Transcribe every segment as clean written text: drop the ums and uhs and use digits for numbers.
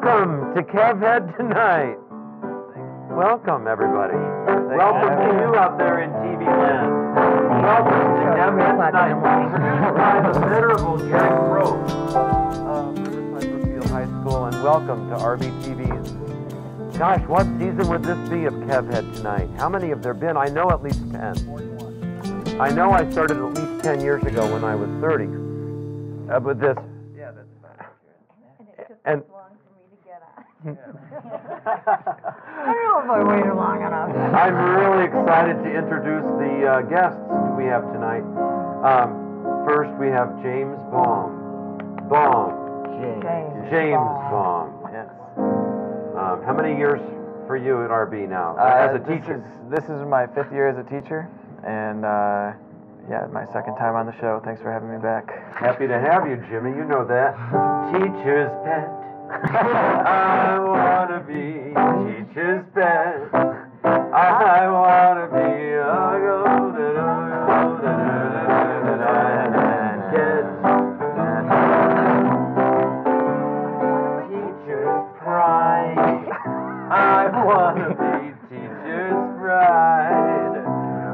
Welcome to Kev Head tonight. Welcome, everybody. Welcome to you out there in TV land. Welcome to Kev Head tonight. Produced by the venerable Jack Baum of Riverside, Brookfield High School, and welcome to RBTV's. Gosh, what season would this be of Kev Head tonight? How many have there been? I know at least 10. I know I started at least 10 years ago when I was 30 with this. Yeah, that's about it. And long for me to get on. I don't know if I waited long enough. I'm really excited to introduce the guests we have tonight. First, we have James Baum. James Baum. Yes. How many years for you at RB now as a teacher? This is my 5th year as a teacher, and yeah, my 2nd time on the show. Thanks for having me back. Happy to have you, Jimmy. You know that. Teacher's pet. I wanna be teacher's pet. I wanna be teacher's pride. I wanna be teacher's pride.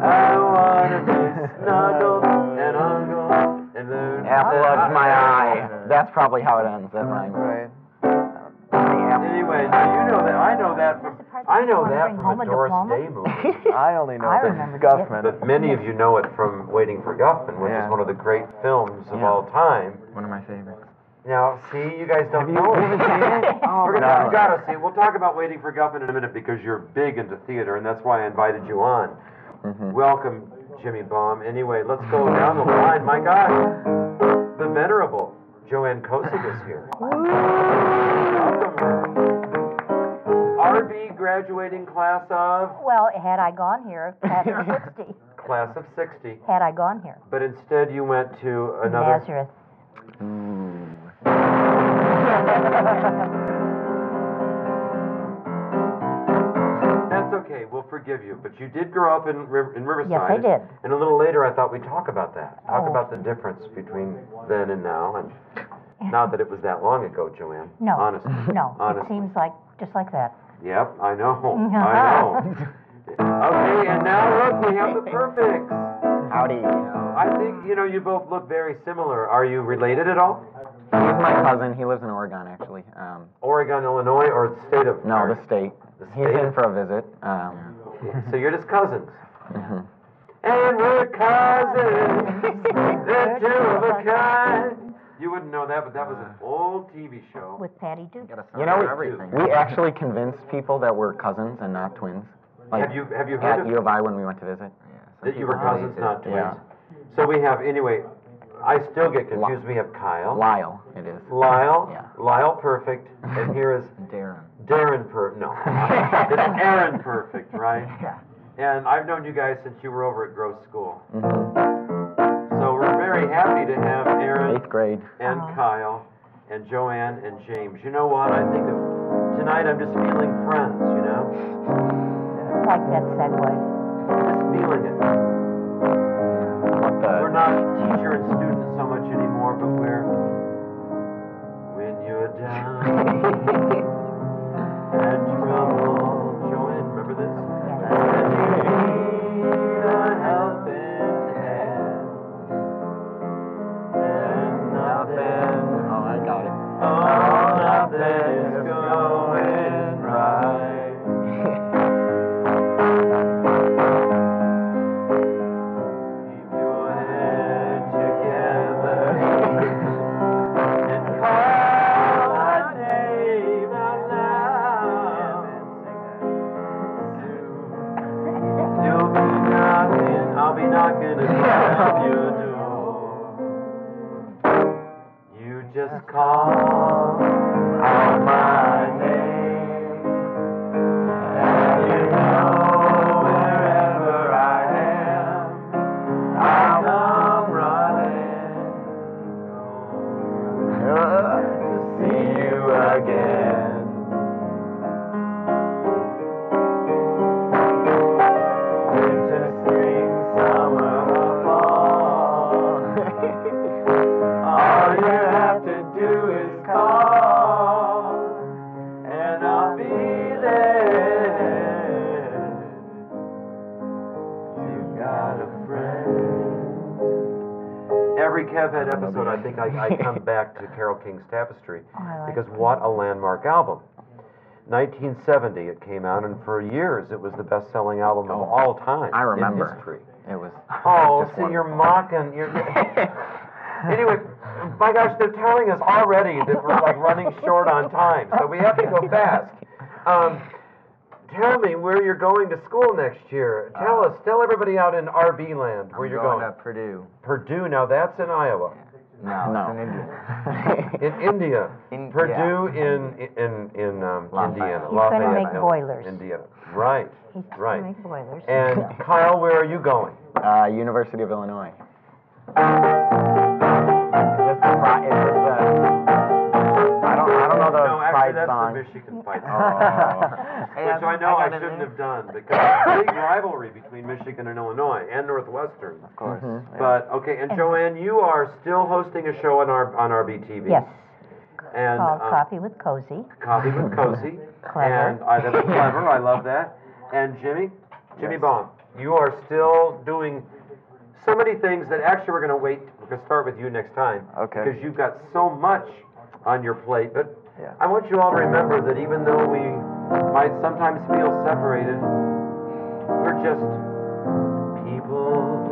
I wanna be snuggled and ungled and learn. Apple of my eye. That's probably how it ends. That rhymes. Right. Anyway, now you know that. I know that from a Doris Day movie. I only know remember Guffman. But many of you know it from Waiting for Guffman, which is one of the great films of all time. One of my favorites. Now, see, you guys don't know it. You haven't seen it? Oh, You gotta see it. We'll talk about Waiting for Guffman in a minute because you're big into theater, and that's why I invited you on. Welcome, Jimmy Baum. Anyway, let's go down the line. My gosh, the venerable JoAnne Kosey is here. Welcome her. RB graduating class of? Well, had I gone here, class of 60. Class of 60. Had I gone here. But instead you went to another... Nazareth. That's okay, we'll forgive you. But you did grow up in Riverside. Yes, I did. And a little later I thought we'd talk about that. Talk about the difference between then and now. And not that it was that long ago, JoAnne. No. Honestly. No. Honestly. It seems like just like that. Yep, I know. I know. Okay, and now look, we have the perfects. Howdy. I think, you both look very similar. Are you related at all? He's my cousin. He lives in Oregon, actually. Oregon, Illinois, or the state of... No, the state. The He's state? in for a visit. So you're just cousins. And we're cousins. They're two of a kind. You wouldn't know that, but that was an old TV show. With Patty Duke. You know, we actually convinced people that we're cousins and not twins. Like, Have you heard at of U of I when we went to visit? that you were cousins, not twins? Yeah. So we have, anyway, I still get confused. We have Kyle. Lyle, it is. Lyle. Yeah. Lyle Perfect. And here is Darren. Darren Perfect. No. It's Aaron Perfect, right? Yeah. And I've known you guys since you were over at Gross School. So we're very happy to have Aaron 8th grade. and Kyle and JoAnne and James. You know what? I think of tonight I'm just feeling friends, Like that segue. Just feeling it. What the? We're not teacher and student so much anymore, but we're when you're down and trouble. JoAnne, remember this? And you need a helping hand. And nothing, Oh, I got it. nothing's going right. Keep your head together and call my name out loud. You'll be knocking, I'll be knocking at your door. You just call out my name, and you know wherever I am, I'll come running to see you again. Winter, spring, summer, fall. All you have to do is Kev Head episode, I think I come back to Carole King's Tapestry, I like because what a landmark album. 1970 it came out, and for years it was the best-selling album of all time I remember. in history. It was. Oh, it was just see, you're wonderful. mocking. Anyway, my gosh, they're telling us already that we're like running short on time, so we have to go fast. Tell me where you're going to school next year. Tell everybody out in RB land where you're going. to Purdue. Purdue, now that's in Iowa. No, it's in India. In India. Purdue in Indiana. He's going to make Lafayette, boilers. Indiana. Right, He's right. going to make boilers. And Kyle, where are you going? University of Illinois. I don't know the No, actually, Pride that's song. the Michigan fight Oh. song. Which I know I shouldn't have done, because there's a big rivalry between Michigan and Illinois, and Northwestern. Of course. But, okay, and JoAnne, you are still hosting a show on RBTV. Yes, And, called Coffee with Kosey. Coffee with Kosey. Clever. And that's clever, I love that. And Jimmy Baum, you are still doing so many things that actually we're going to start with you next time. Okay. Because you've got so much on your plate. But Yeah. I want you all to remember that even though we might sometimes feel separated, we're just people.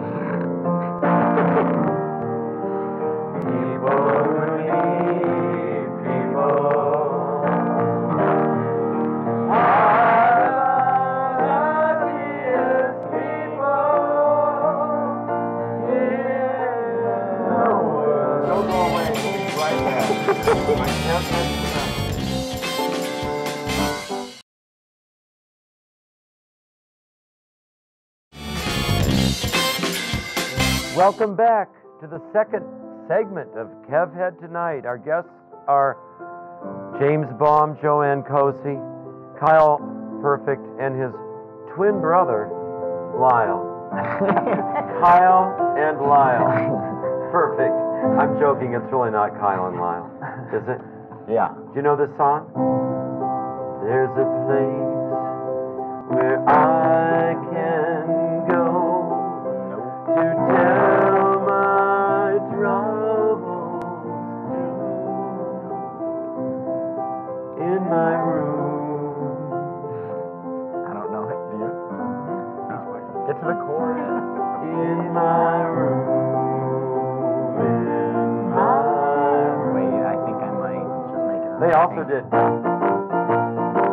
People who need people. Welcome back to the second segment of Kev Head Tonight. Our guests are James Baum, JoAnne Kosey, Kyle Perfect, and his twin brother, Lyle. Kyle and Lyle. Perfect. I'm joking, it's really not Kyle and Lyle, is it? Yeah. Do you know this song? There's a place where I can go to tell my troubles to in my room. I don't know it. Do you? Get to the chorus. In my room. In my room. Wait, I think I might. Let's just make it up. They also did.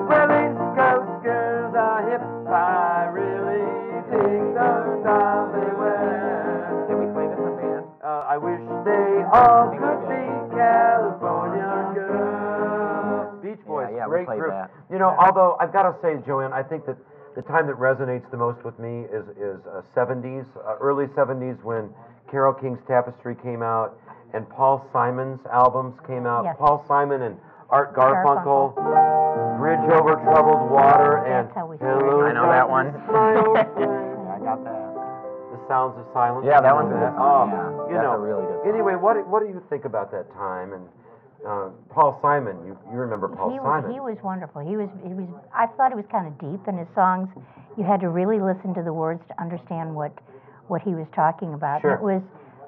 Well, East Coast girls are hip. I really dig those styles they wear. Did we play this in band? I wish they all could be California girls. Beach Boys, Yeah, we great played group. that. You know, although I've got to say, JoAnne, I think that the time that resonates the most with me is 70s, early 70s, when Carole King's Tapestry came out and Paul Simon's albums came out. Yes. Paul Simon and Art Garfunkel, Bridge Over Troubled Water, and That's how we Hello, I know that one. my old friend. Yeah, I got that. The Sounds of Silence. Yeah, that You one's know a good Oh, song. Yeah, you that's know. a really good song. Anyway, what do you think about that time? And Paul Simon, you remember Paul Simon? He was wonderful. He was. I thought he was kind of deep in his songs. You had to really listen to the words to understand what he was talking about. Sure. It was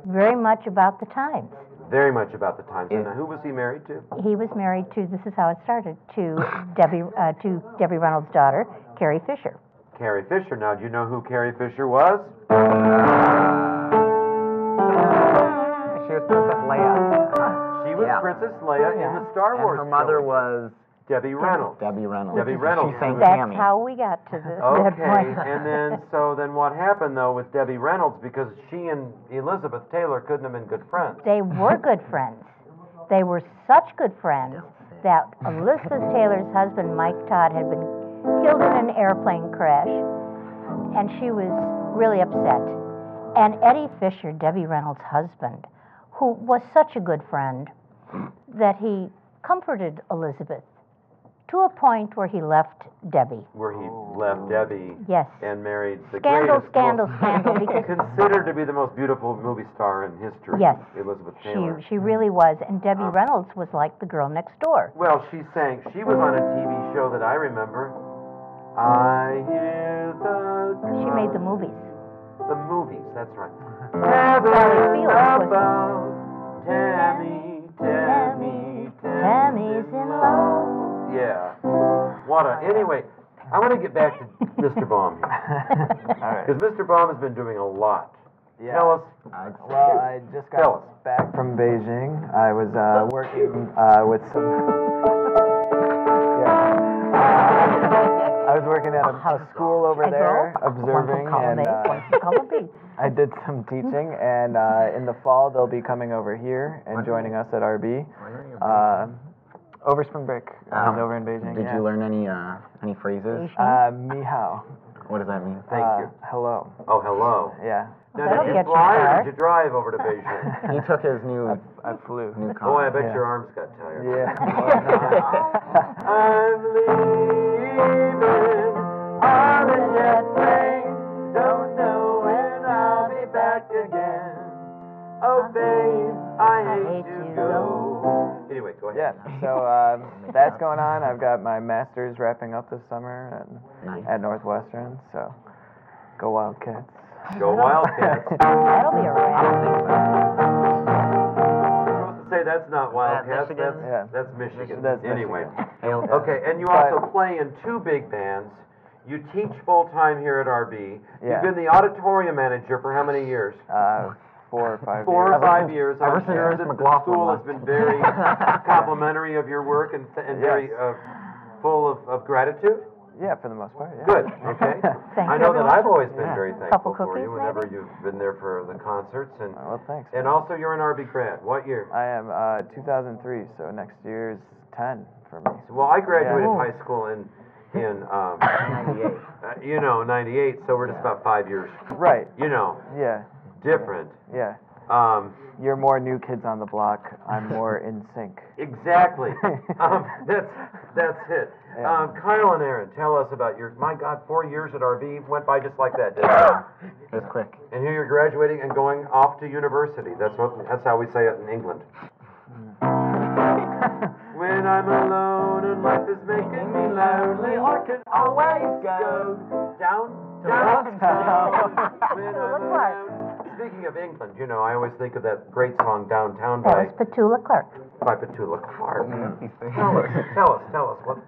very much about the times. Very much about the times. And who was he married to? He was married to. This is how it started. To Debbie Reynolds' daughter, Carrie Fisher. Carrie Fisher. Now, do you know who Carrie Fisher was? She was Princess Leia. She was Yeah. Princess Leia in the Star And Wars. her mother trilogy. was Debbie Reynolds. Debbie Reynolds. Debbie Reynolds. She sang That's Tammy. how we got to this. that Okay, point. and then what happened though with Debbie Reynolds, because she and Elizabeth Taylor couldn't have been good friends. They were good friends. They were such good friends that Elizabeth Taylor's husband, Mike Todd, had been killed in an airplane crash, and she was really upset. And Eddie Fisher, Debbie Reynolds' husband, who was such a good friend, that he comforted Elizabeth to a point where he left Debbie. Where he left Debbie Yes. and married the Scandal, greatest, scandal, most- scandal, because considered to be the most beautiful movie star in history. Yes. Elizabeth Taylor. she really was. And Debbie Reynolds was like the girl next door. Well, she was on a TV show that I remember. I hear the. She made the movies. The movies, that's right. Sally Field was About Tammy, Tammy, Tammy's in love. Yeah. Anyway, I want to get back to Mr. Baum here. All right. Because Mr. Baum has been doing a lot. Yeah. Tell us. Well, I just Tell us. got back from Beijing. I was working with some. I was working at a school over there, observing, and I did some teaching. And in the fall, they'll be coming over here and joining us at RB. Over spring break, I was over in Beijing. Did you learn any phrases? Ni hao. What does that mean? Thank you. Hello. Oh, hello. Yeah. Now, That'll did you get you fly or far. did you drive over to Beijing? He took his new I flew. new car. Boy, I bet Yeah. your arms got tired. Yeah. I'm leaving on a jet plane. Don't know when I'll be back again. Oh, babe, I hate to go. Anyway, go ahead. Yeah, so that's going on. I've got my master's wrapping up this summer at Northwestern, so go Wildcats. Go Wildcats. That'll be a wrap. You're supposed to say that's not Wildcats. Michigan? That's Michigan. That's Anyway. Michigan. Okay, and you also play in two big bands. You teach full time here at RB. Yeah. You've been the auditorium manager for how many years? 4 or 5 4 years. or 5 years. ever I'm since sure Mr. that the McLaughlin school has left. been very complimentary of your work and very full of gratitude. Yeah, for the most part, yeah. Good, okay. Thank I you know very that much. I've always been Yeah. very Couple thankful for cookies, you whenever maybe? you've been there for the concerts. And Well, thanks. and also you're an RB grad. What year? I am 2003, so next year's 10 for me. Well, I graduated Yeah. high school in 98. 98, so we're just about 5 years, Right, yeah, different. yeah. You're more new kids on the block. I'm more in sync. Exactly. That's it. Yeah. Kyle and Aaron, tell us about my God, 4 years at RB went by just like that, didn't it? It was quick. And here you're graduating and going off to university. That's how we say it in England. When I'm alone and life is making me lonely, I can always go down. When I'm alone. Speaking of England, I always think of that great song "Downtown" That was Petula Clark. by Petula Clark. Tell us what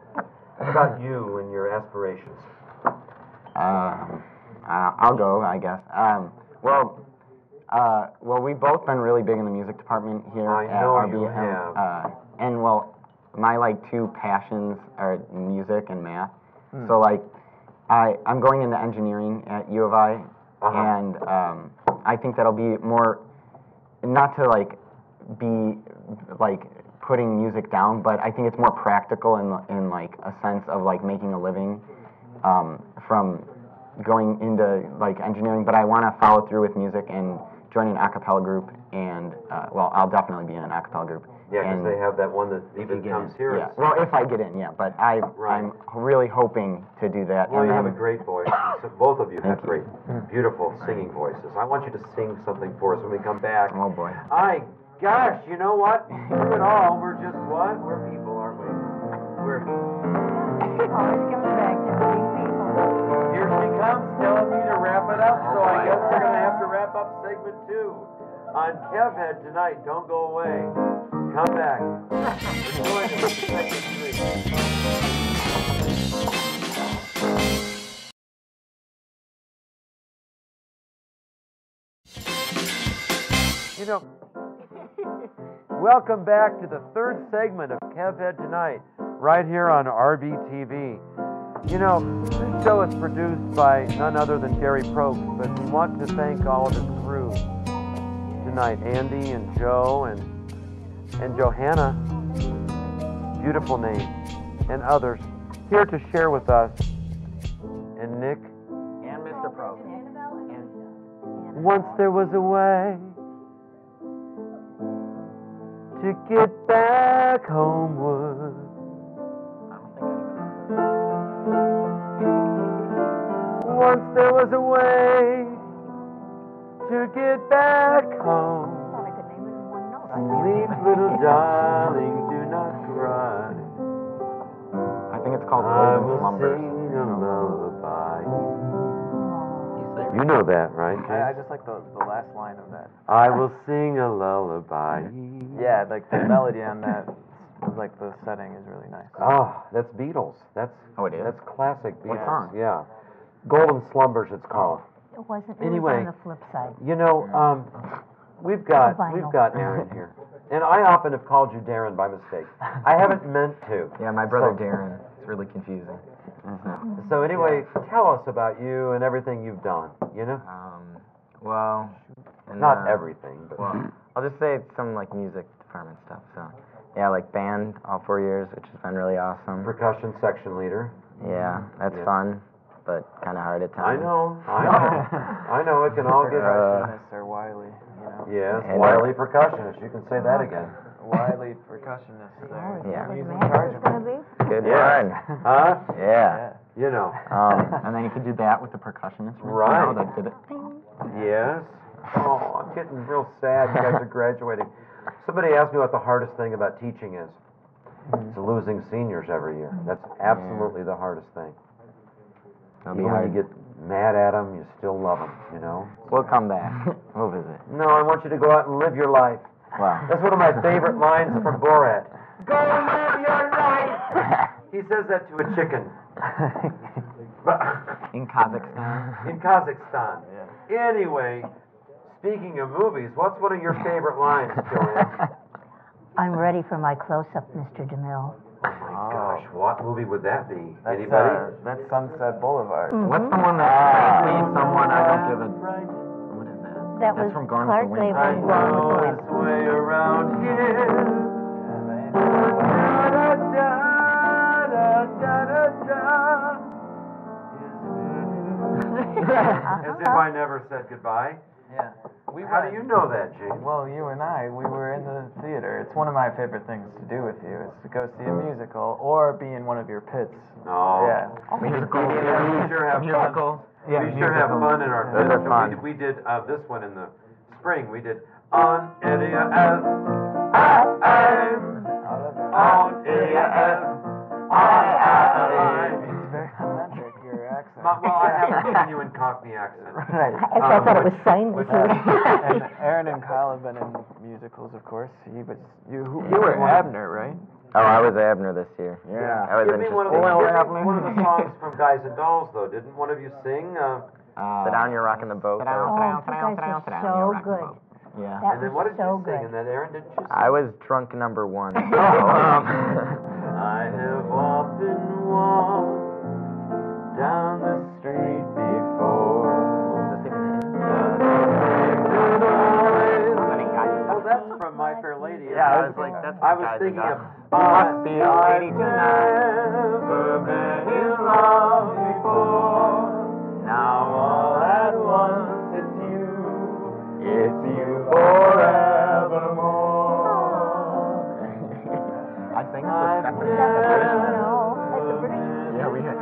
about you and your aspirations. I'll go, I guess. Well, we've both been really big in the music department here I at know RB. you have. And my two passions are music and math. Hmm. So I'm going into engineering at U of I, and I think that'll be more, not to be putting music down, but I think it's more practical in a sense of making a living from going into engineering. But I want to follow through with music and join an a cappella group, and I'll definitely be in an a cappella group. Yeah, because they have that one that even comes here. Yeah, well, if I get in, yeah, but I'm really hoping to do that. Well, and you then, have a great voice. So both of you have Thank you. great, beautiful singing voices. I want you to sing something for us when we come back. Oh boy. Gosh, you know what? Through it all, we're just what? We're people, aren't we? We're. Always comes back to being people. Here she comes, telling me to wrap it up. So I guess we're gonna have to wrap up segment 2 on Kev Head tonight. Don't go away. Come back. We're going to segment 3. Welcome back to the third segment of Kev Head Tonight, right here on RBTV. This show is produced by none other than Gary Probst, but we want to thank all of his crew tonight, Andy and Joe and Johanna, beautiful name, and others here to share with us, and Nick. And Mr. Pro. Once there was a way to get back homeward. Once there was a way to get back home. Thought I could name it in one note. Sleep, little darling, do not cry. I think it's called I Golden will Slumbers. sing a lullaby. You know that, right, I James? just like the last line of that. I will sing a lullaby. Yeah, like the melody on that, like the setting is really nice. Oh, that's Beatles. That's Oh, it is? That's classic Beatles. What song? Yeah, Golden Slumbers. It's called. It wasn't. It Anyway, was on the flip side. You know, we've got vinyl. Aaron here, and I often have called you Darren by mistake. I haven't meant to. Yeah, my brother So- Darren. It's really confusing. So anyway, tell us about you and everything you've done. You know, Well, and, not everything, but Well, I'll just say some like music department stuff. So, yeah, like band all 4 years, which has been really awesome. percussion section leader. Yeah, that's Yeah. fun, but kind of hard at I times. know. I know. It can all get. Percussionists are wily, you know. Yes, And, wily percussionist. You can say that again. Wily percussionists Oh, there. is Yeah. that He's in what charge Max is of going to be? Good Yes. one. Huh? Yeah. You know. And then you could do that with the percussion instruments. Right. You know, that did it. Yes. Oh, I'm getting real sad. You guys are graduating. Somebody asked me what the hardest thing about teaching is. It's losing seniors every year. That's absolutely the hardest thing. It'll be Even when hard. you get mad at them, you still love them, you know? We'll come back. We'll visit. No, I want you to go out and live your life. Wow. That's one of my favorite lines from Borat. Go live your life! He says that to a chicken. In Kazakhstan. In Kazakhstan. Anyway, speaking of movies, what's one of your favorite lines, JoAnne? I'm ready for my close-up, Mr. DeMille. Oh my gosh, what movie would that be? That's, Anybody? that's Sunset Boulevard. What's the one that please someone I don't give a... What is that? That That's was from Gone Clark with the Wind. Gable I and Gone with the know Wind. this way around here. As if I never said goodbye. Yeah. How do you know that, James? Well, you and I, we were in the theater. It's one of my favorite things to do with you, is to go see a musical or be in one of your pits. No. Yeah. Musicals. We sure have fun. Yeah, We sure have fun in our Those are pits. fun. We did this one in the spring. We did on area F. On area F. It's very authentic, your accent. Well, I have a genuine Cockney accent. Right. Actually, I thought it was sign which- language. And Aaron and Kyle have been in musicals, of course. You were Abner, right? Oh, I was Abner this year. Yeah. That was Give me one of the, interesting. one of the songs from Guys and Dolls, though. Didn't one of you sing? Sit down, you're rocking the boat. Oh, you guys were so good. Yeah. That And then what was did so you sing good. in that, Aaron? Didn't you sing? I was drunk number one. I have often walked down the street before. Oh, that's from My Fair Lady. Yeah, I was like, that's I was thinking of. Must be 82 never been in love before. Now all at once it's you forevermore. I think I've it's No, at the British. Yeah, we had.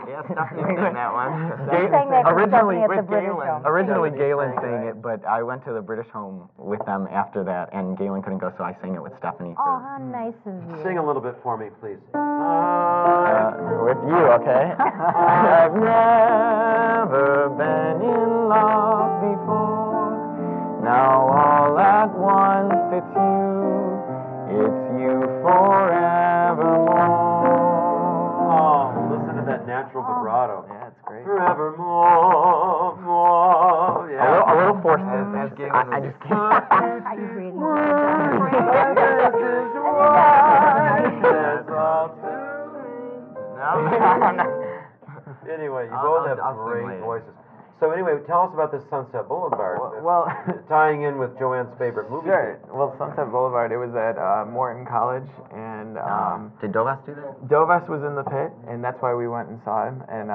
Yeah, Stephanie sang that one. They sang that for originally Stephanie at the with British Galen. Home. Originally Stephanie Galen sang sang it. it, but I went to the British home with them after that, and Galen couldn't go, so I sang it with Stephanie. Oh, how nice of you. Sing a little bit for me, please. With you, okay? I've never been in love before. Now all at once it's you forevermore. Oh, listen to that natural vibrato. Yeah, it's great. Forevermore, more. Yeah. A little forced as Galen I just can't. Are you breathing? This is why there's all to Anyway, you both have I'll sing great later. voices. So anyway, tell us about this Sunset Boulevard. Well, Tying in with JoAnne's favorite movie. sure. Well, Sunset Boulevard, it was at Morton College, and Did Dovas do that? Dovas was in the pit, and that's why we went and saw him. And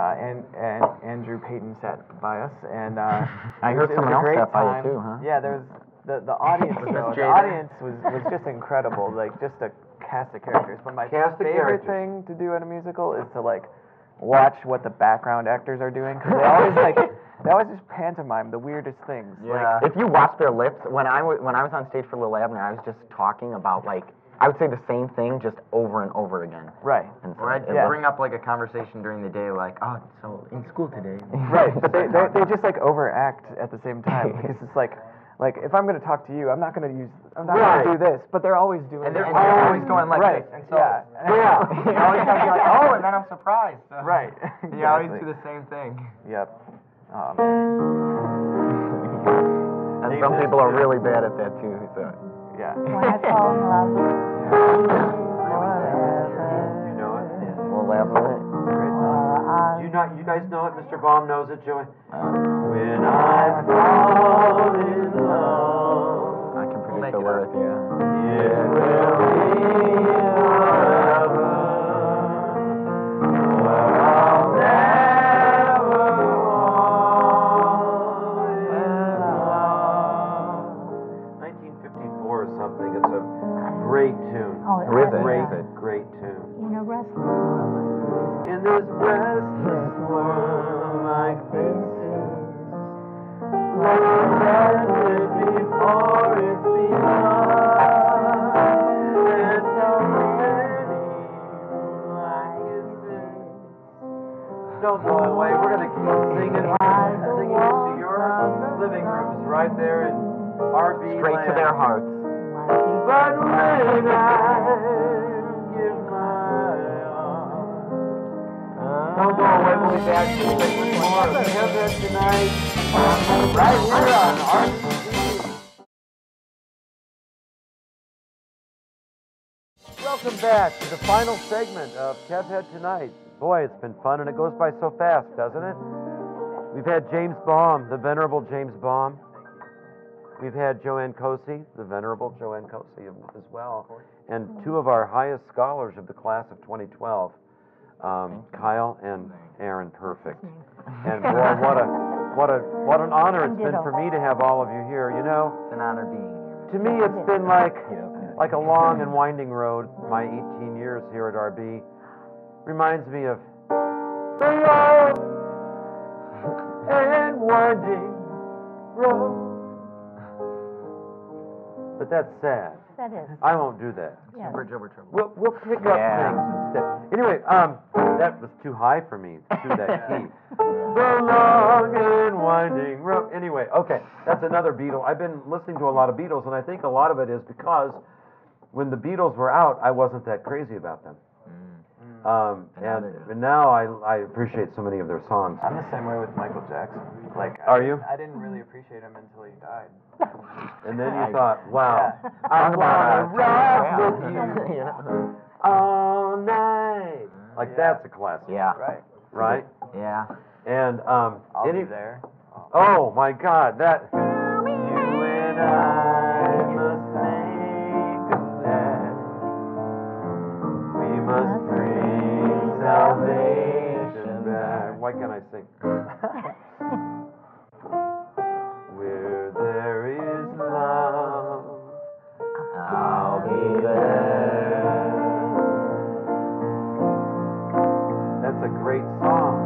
Andrew Payton sat by us, and I it heard was someone a else great sat by you time. too, huh? Yeah, there was the audience. though, Jay the there? audience was just incredible, like just a cast of characters. But my Cast of favorite characters. thing to do at a musical is to like watch what the background actors are doing, because they always just pantomime the weirdest things. Like, If you watch their lips, when I was on stage for Lil Abner, I was just talking about like I would say the same thing just over and over again. right. And so Or I'd Yeah. bring up like a conversation during the day, like, oh, so in school today. Right, but they just like overact at the same time, because it's like like if I'm going to talk to you, I'm not going to do this, but they're always doing And it. they're always going like right. this, and so yeah. you always have to be like, oh, and then I'm surprised. Right. You always do the same thing. Yep. And some people are really bad at that too. So. Yeah. When I fall in love. You know it? We'll laugh at it. It's a great song. You guys know it? Mr. Baum knows it, Joey? When I fall in love, I can predict the words, yeah. it will be forever. Where I'll never fall in love. 1954 or something. It's a great tune. Oh, Who is it? Great tune. In a restless world. In this restless world like this is, like it's ended before it's begun. There's so many like this. Don't go away. We're gonna keep singing. Singing into your living rooms right there in RB Straight to land. their hearts. But when I give my all, don't go away. We'll be back to sing more of Kev Head tonight, right here on RBHS. Welcome back to the final segment of Kev Head tonight. Boy, it's been fun, and it goes by so fast, doesn't it? We've had James Baum, the venerable James Baum. We've had JoAnne Kosey, the venerable JoAnne Kosey as well, and two of our highest scholars of the class of 2012, Kyle and Aaron Perfect. And boy, what an honor it's been for me to have all of you here. You know, It's an honor being here. to me it's been like a long and winding road. My 18 years here at RB reminds me of the long and winding road. But that's sad. That is. I won't do that. Yeah. Bridge over trouble. We'll pick up things instead. Anyway, that was too high for me to do that key. The long and winding road. Anyway, okay, that's another Beatle. I've been listening to a lot of Beatles, and I think a lot of it is because when the Beatles were out, I wasn't that crazy about them. And now I appreciate so many of their songs. I'm the same way with Michael Jackson. Like, Are you? I didn't really appreciate him until he died. And then you thought, wow, I want to rock with you all night. Like that's a classic. Yeah. Right. Right? Yeah. And I'll be there. oh my God, that you and I must make a plan. We must bring salvation back. Why can't I sing? Where there is love, I'll be there. That's a great song.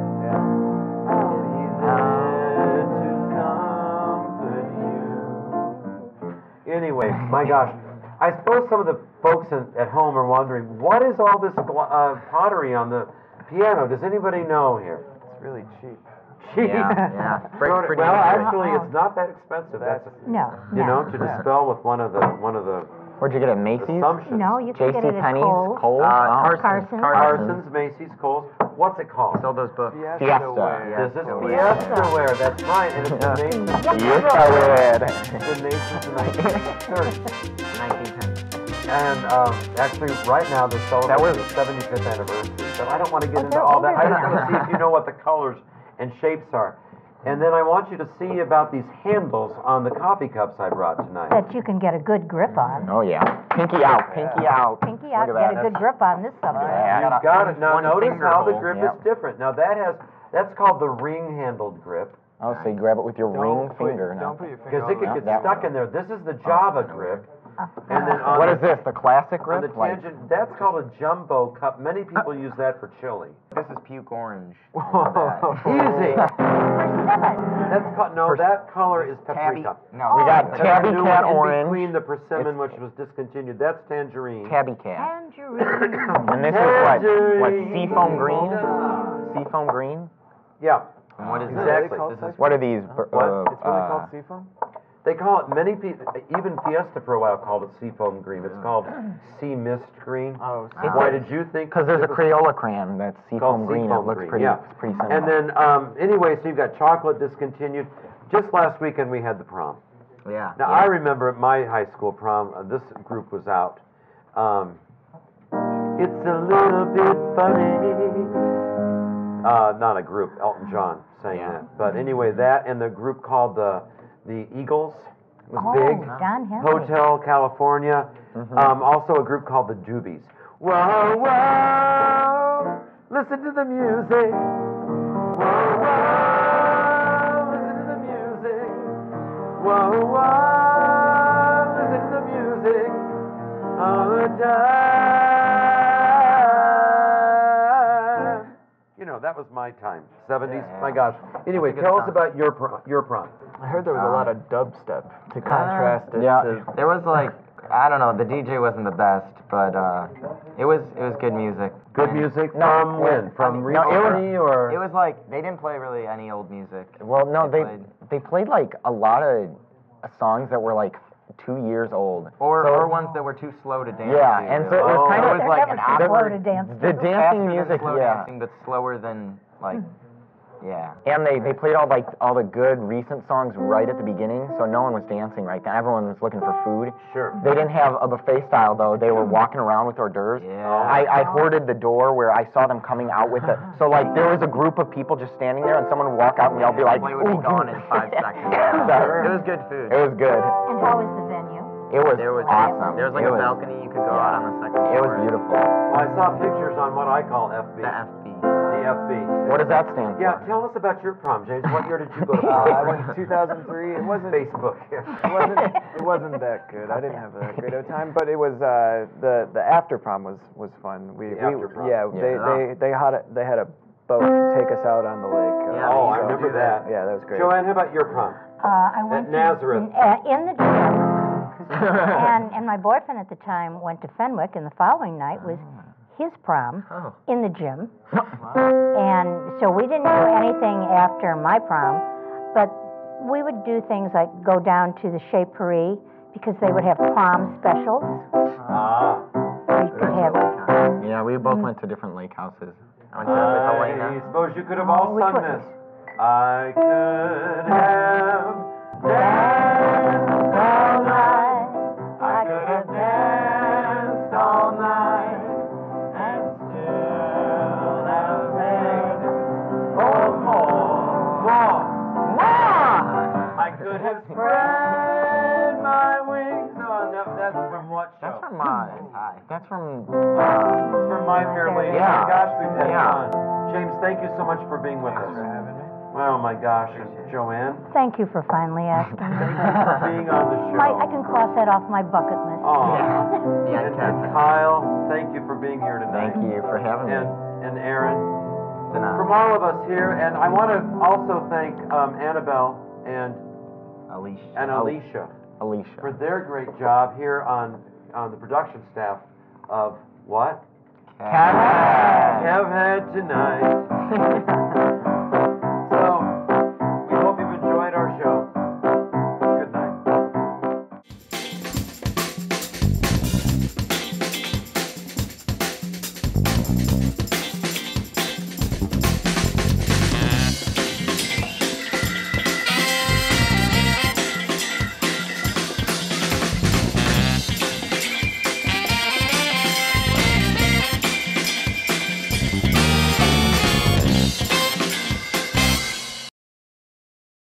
I'll be there to comfort you. Anyway, my gosh, I suppose some of the folks at home are wondering, what is all this pottery on the piano? Does anybody know here? It's really cheap. Cheap. Yeah. Breaks pretty Well, easily. actually, it's not that expensive. That's No. you know, no. to dispel with one of the Where'd you get it, Macy's? assumptions. No, you can J.C. get it at Penney's? Kohl's. Kohl's? Carson's. Carson's, Macy's, Kohl's. What's it called? Sell those books. Fiesta. This is Fiesta wear. That's right. And it's been made since Fiesta wear. It's been made since the 1930s. 1910. And actually, right now they're celebrating the 75th anniversary. But I don't want to get into they're all that. over I just there. want to see if you know what the colors and shapes are. And then I want you to see about these handles on the coffee cups I brought tonight. That you can get a good grip on. Oh, yeah. Pinky out, pinky out. Pinky out, Look at get that. a good grip on this subject. Yeah. You've got it. Now One notice finger how the hole. grip Yep. is different. Now that's called the ring-handled grip. Oh, so you grab it with your ring finger. Don't put your finger Because it could on get that stuck one. in there. This is the Java grip. And then on What the, is this, the classic on grip? the tangent, that's called a jumbo cup. Many people use that for chili. This is puke orange. Easy. That's called, no, that color is paprika. No, We got That's tabby the new cat one in orange, between the persimmon, which was discontinued. That's tangerine. tabby cat. Tangerine. And this is what, Tangerine. seafoam green? Yeah. Seafoam green? Yeah. And what is Is it Exactly. really called This is seafoam? What are these? What? It's really called seafoam? They call it, many people, even Fiesta for a while called it seafoam green. It's called sea mist green. Oh, why did you think? Because there's a Crayola crayon that's called seafoam green. It seafoam looks green, pretty, yeah. it's pretty similar. And then, anyway, so you've got chocolate discontinued. Just last weekend we had the prom. Yeah. Now, I remember at my high school prom, this group was out. It's a little bit funny. Not a group, Elton John sang that. But anyway, that and the group called the Eagles was big. Don Henley. Hotel California. Also a group called the Doobies. Whoa, whoa, listen to the music. Whoa, whoa, listen to the music. Whoa, whoa, listen to the music all the time. You know, that was my time, 70s. My gosh. Anyway, tell us about your prom. I heard there was a lot of dubstep to contrast it. Yeah, to, there was like, I don't know, the DJ wasn't the best, but it was good music. Good music from when? From recently or? It was like, they didn't play really any old music. Well, no, they played like a lot of songs that were like 2 years old. Or ones that were too slow to dance Yeah, to, and so it was kind of it was like an slow to dance to. the dancing music, slow yeah. dancing, but slower than like, yeah. And they played all the good recent songs right at the beginning, so no one was dancing right then. Everyone was looking for food. Sure. They didn't have a buffet style though. They were walking around with hors d'oeuvres. Yeah. I hoarded the door where I saw them coming out with it. So like there was a group of people just standing there, and someone would walk out, and they'll be like, Play would be "Ooh, gone in 5 seconds. Sure. It was good food. It was good. And how was the venue? It was There was awesome. There was like It a balcony you could go out on the second It floor. was beautiful. Well, I saw pictures on what I call FB. The FB. The FB. What does that stand for? Yeah, tell us about your prom, James. What year did you go to I prom? went in 2003. It wasn't. Facebook. It wasn't that good. I didn't have a great of a time, but it was the after prom was fun. After prom. Yeah, they had a boat take us out on the lake. Yeah, Oh, I so remember that. Yeah, that was great. JoAnne, how about your prom? I went At Nazareth. in the gym, and my boyfriend at the time went to Fenwick, and the following night was his prom in the gym. And so we didn't do anything after my prom, but we would do things like go down to the Chez Paris because they would have prom specials. Ah. We could have. Yeah, we both went to different lake houses. I went to Helena. I suppose you could have all Which sung one? this. I could have danced all night. I could have danced all night and still have begged for more. I could have spread my wings. Oh, no, that's from what show? That's from That's from It's from My Fair Lady. Yeah. Oh my gosh, we've had Yeah. fun. James, thank you so much for being with us. Oh my gosh, and JoAnne, Thank you for finally asking me. thank you for being on the show. I can cross that off my bucket list. Oh, Yeah, and Kyle, thank you for being here tonight. Thank you for having me. And Aaron, It's an honor. from all of us here, and I want to also thank Annabelle and Alicia. Alicia. for their great job here on the production staff of what? Kev Head. Kev Head tonight.